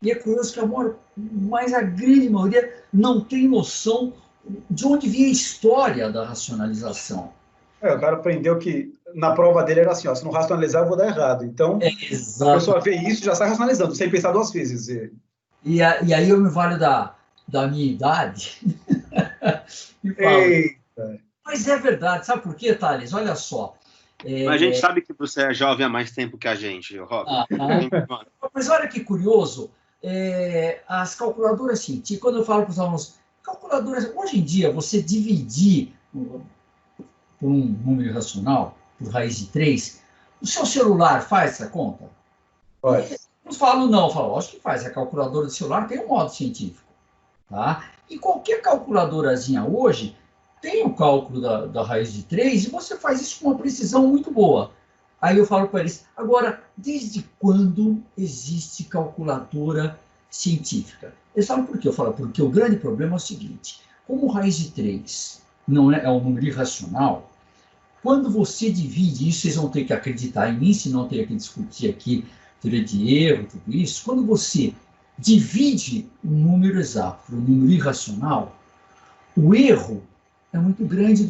E é curioso que mas a grande maioria não tem noção de onde vem a história da racionalização. O cara aprendeu que na prova dele era assim, ó, se não racionalizar eu vou dar errado. Então, a pessoa vê isso e já sai racionalizando, sem pensar duas vezes. E aí eu me valho da minha idade e falo, Eita. mas é verdade, sabe por quê, Thales? Olha só. Mas a gente sabe que você é jovem há mais tempo que a gente, Rob. Mas olha que curioso, as calculadoras científicas, quando eu falo para os alunos, calculadoras, hoje em dia, você dividir por um número racional, por raiz de 3, o seu celular faz essa conta? Faz. Não falo não, falo, acho que faz. A calculadora do celular tem um modo científico. Tá? E qualquer calculadorazinha hoje tem o cálculo da raiz de 3 e você faz isso com uma precisão muito boa. Aí eu falo para eles, agora, desde quando existe calculadora científica? Eles falam por quê? Eu falo, porque o grande problema é o seguinte, como raiz de 3 não é um número irracional, quando você divide, isso vocês vão ter que acreditar em mim, senão eu teria que discutir aqui teoria de erro, tudo isso, quando você divide um número exato por um número irracional, o erro é muito grande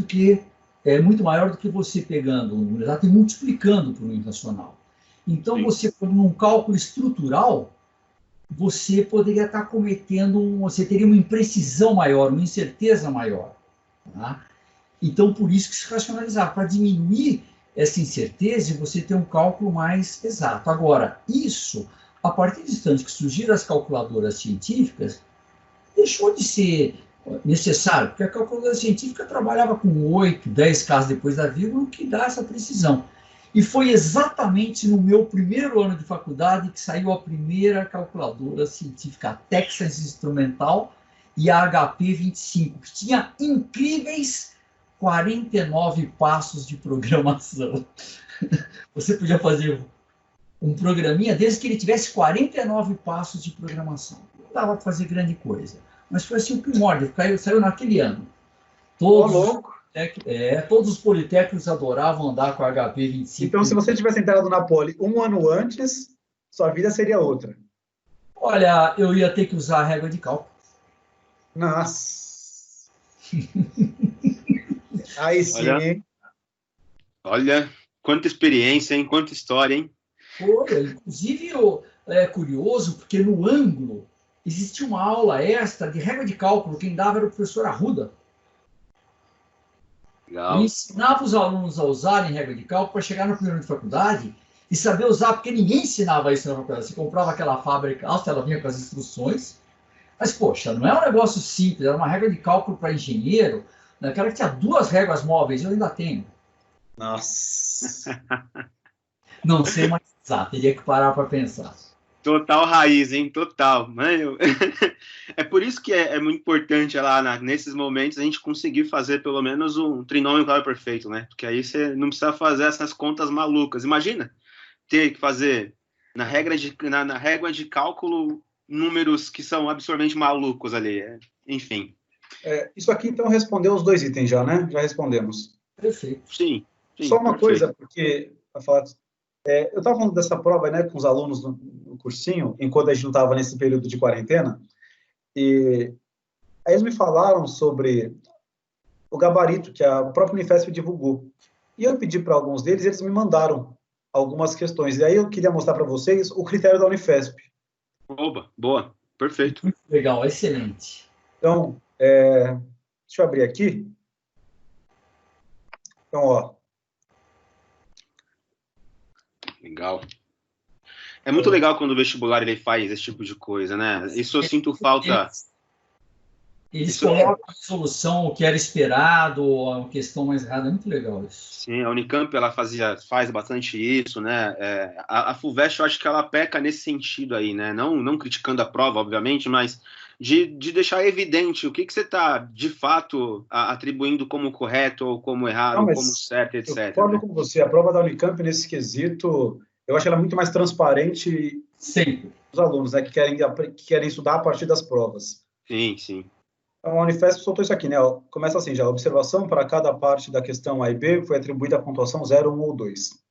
é muito maior do que você pegando um número exato e multiplicando por um irracional. Então, você, num cálculo estrutural, você poderia estar cometendo, você teria uma imprecisão maior, uma incerteza maior. Tá? Então, por isso que se racionalizar, para diminuir essa incerteza e você ter um cálculo mais exato. Agora, isso, a partir do instante que surgiram as calculadoras científicas, deixou de ser necessário, porque a calculadora científica trabalhava com 8, 10 casos depois da vírgula, que dá essa precisão. E foi exatamente no meu primeiro ano de faculdade que saiu a primeira calculadora científica, a Texas Instrumental e a HP 25, que tinha incríveis 49 passos de programação. Você podia fazer um programinha desde que ele tivesse 49 passos de programação. Não dava para fazer grande coisa. Mas foi assim o primórdio, saiu naquele ano. Todos os politécnicos adoravam andar com a HP 25. Então, se você tivesse entrado na Poli um ano antes, sua vida seria outra. Olha, eu ia ter que usar a régua de cálculo. Nossa. Aí sim, hein? Olha, quanta experiência, hein? Quanta história, hein? Inclusive, é curioso, porque no ângulo existia uma aula extra de régua de cálculo, quem dava era o professor Arruda. Legal. Ele ensinava os alunos a usarem régua de cálculo para chegar no primeiro ano de faculdade e saber usar, porque ninguém ensinava isso na faculdade. Você comprava aquela fábrica, ela vinha com as instruções, mas, poxa, não é um negócio simples, era uma régua de cálculo para engenheiro, naquela que tinha 2 réguas móveis, eu ainda tenho. Nossa. Não sei mais exato, teria que parar para pensar. Total raiz, hein? Total. É por isso que é muito importante lá, nesses momentos, a gente conseguir fazer pelo menos um trinômio claro perfeito, né? Porque aí você não precisa fazer essas contas malucas. Imagina ter que fazer na régua de cálculo números que são absurdamente malucos ali. Enfim. Isso aqui, então, respondeu os 2 itens já, né? Já respondemos. Perfeito. Sim. Só uma perfeito. coisa, porque, para falar... eu estava falando dessa prova, né, com os alunos no cursinho, enquanto a gente não estava nesse período de quarentena, e aí eles me falaram sobre o gabarito que a própria Unifesp divulgou. E eu pedi para alguns deles, eles me mandaram algumas questões. E aí eu queria mostrar para vocês o critério da Unifesp. Oba, boa, perfeito. Muito legal, excelente. Então, deixa eu abrir aqui. Então, ó. Legal. É muito legal quando o vestibular ele faz esse tipo de coisa, né? Isso eu sinto falta. Eles colocam a solução, o que era esperado, a questão mais errada, é muito legal isso. Sim, a Unicamp ela faz bastante isso, né? A FUVEST eu acho que ela peca nesse sentido aí, né? Não criticando a prova, obviamente, mas de deixar evidente o que você está, de fato, atribuindo como correto ou como errado, ou como certo, etc. Eu concordo com você. A prova da Unicamp, nesse quesito, eu acho ela muito mais transparente. Sempre. Os alunos, né, que querem estudar a partir das provas. Sim. Então, a Unifesp soltou isso aqui, né? Começa assim já. A observação para cada parte da questão A e B foi atribuída a pontuação 0, 1 ou 2.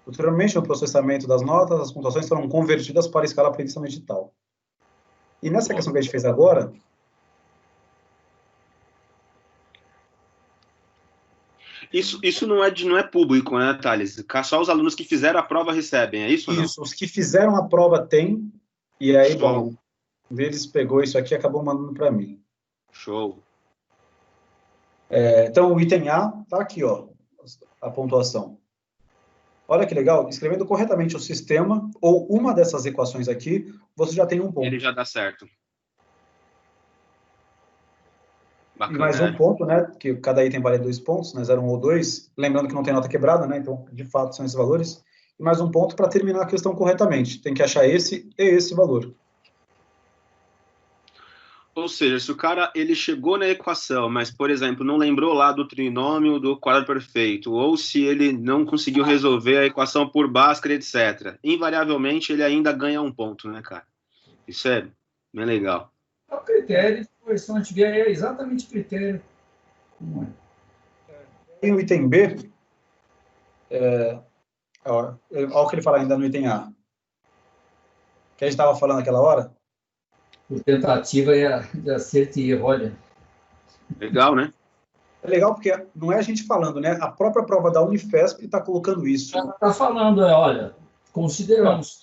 Posteriormente, no processamento das notas, as pontuações foram convertidas para a escala previsamente digital. E nessa questão que a gente fez agora... Isso não é público, né, Thales? Só os alunos que fizeram a prova recebem, é isso ou não? Isso, os que fizeram a prova têm, e aí, Show. bom, um deles pegou isso aqui e acabou mandando para mim. Show. Então, o item A está aqui, ó, a pontuação. Olha que legal, escrevendo corretamente o sistema, ou uma dessas equações aqui, você já tem um ponto. Ele já dá certo. Bacana, E mais um ponto, né, que cada item vale 2 pontos, né, 0, 1 ou 2, lembrando que não tem nota quebrada, né, então, de fato, são esses valores. E mais um ponto para terminar a questão corretamente. Tem que achar esse e esse valor. Ou seja, se o cara ele chegou na equação, mas, por exemplo, não lembrou lá do trinômio do quadrado perfeito, ou se ele não conseguiu resolver a equação por Bhaskara, etc., invariavelmente ele ainda ganha um ponto, né, cara? Isso é bem legal. É o critério de correção antiga, é exatamente o critério. Como é? E o item B, olha o que ele fala ainda no item A. Que a gente estava falando naquela hora. Por tentativa de acerto e erro, olha. Legal, né? É legal porque não é a gente falando, né? A própria prova da Unifesp está colocando isso. Ela está falando, olha, consideramos,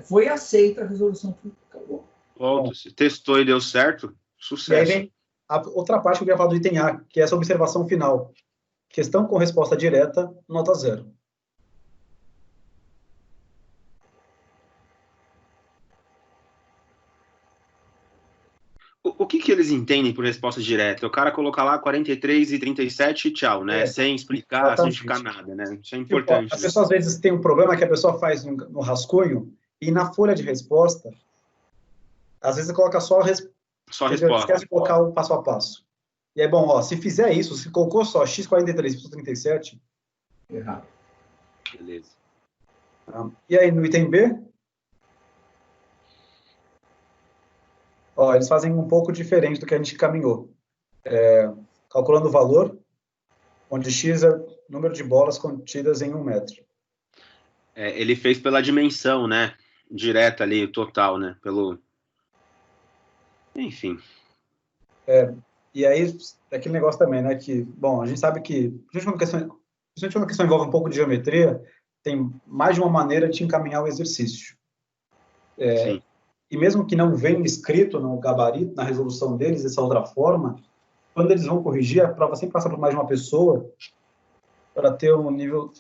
foi aceita a resolução. Acabou. Bom, se testou e deu certo, sucesso. E aí vem a outra parte que eu ia falar do item A, que é essa observação final. Questão com resposta direta, nota 0. O que eles entendem por resposta direta? O cara colocar lá 43 e 37 e tchau, né? Sem explicar, exatamente. sem justificar nada, né? Isso é importante. A pessoa às vezes tem um problema que a pessoa faz no rascunho e na folha de resposta, às vezes coloca só a resposta. Esquece de colocar o passo a passo. E é bom, ó, se fizer isso, se colocou só x43 e 37... Errado. Beleza. E aí, no item B... Ó, eles fazem um pouco diferente do que a gente caminhou. Calculando o valor, onde x é o número de bolas contidas em 1 metro. Ele fez pela dimensão, né? Direta ali, o total, né? Enfim. E aí, é aquele negócio também, né? Que, bom, a gente sabe que, principalmente quando a questão envolve um pouco de geometria, tem mais de uma maneira de encaminhar o exercício. Sim. E mesmo que não venha escrito no gabarito, na resolução deles, dessa outra forma, quando eles vão corrigir, a prova sempre passa por mais de uma pessoa para ter um nível,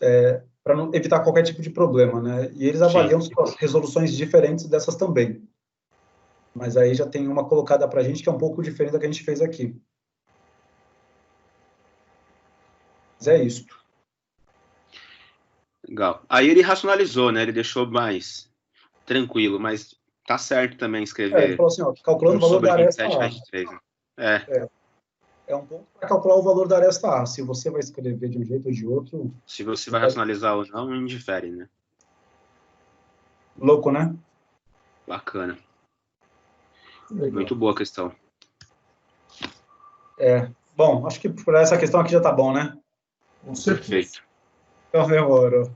para não evitar qualquer tipo de problema, né? E eles avaliam suas resoluções diferentes dessas também. Mas aí já tem uma colocada para a gente que é um pouco diferente da que a gente fez aqui. Mas é isso. Legal. Aí ele racionalizou, né? Ele deixou mais tranquilo, mas tá certo também escrever. Ele falou assim, ó, calculando o valor da aresta A. 23, né? É um ponto para calcular o valor da aresta A. Se você vai escrever de um jeito ou de outro... Se você vai racionalizar ou não, indifere, né? Louco, né? Bacana. Legal. Muito boa a questão. Bom, acho que por essa questão aqui já tá bom, né? Com certeza. Perfeito. Então, demorou.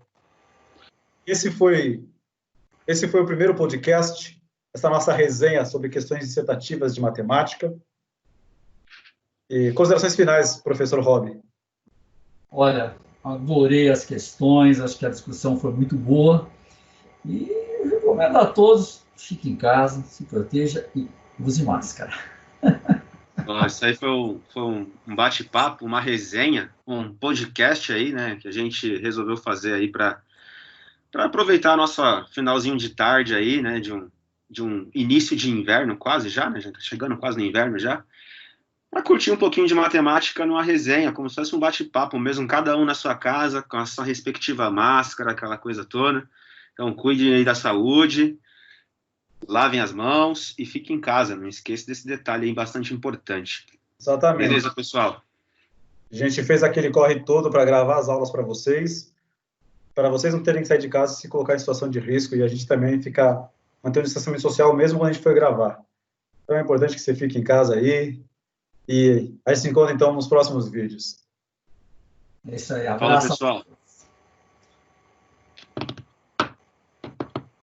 Esse foi o primeiro podcast, essa nossa resenha sobre questões dissertativas de matemática. E considerações finais, professor Rob. Olha, adorei as questões, acho que a discussão foi muito boa. E eu recomendo a todos, fique em casa, se proteja e use máscara. Isso aí foi um bate-papo, uma resenha, um podcast aí, né, que a gente resolveu fazer aí para aproveitar nosso finalzinho de tarde aí, né, de um início de inverno quase já, né, já tá chegando quase no inverno já, para curtir um pouquinho de matemática numa resenha, como se fosse um bate-papo mesmo, cada um na sua casa, com a sua respectiva máscara, aquela coisa toda. Então, cuidem aí da saúde, lavem as mãos e fiquem em casa. Não esqueça desse detalhe aí bastante importante. Exatamente. Beleza, pessoal? A gente fez aquele corre todo para gravar as aulas para vocês não terem que sair de casa e se colocar em situação de risco, e a gente também manter o distanciamento social mesmo quando a gente for gravar. Então é importante que você fique em casa aí, e a gente se encontra então nos próximos vídeos. É isso aí, abraço. Fala, pessoal.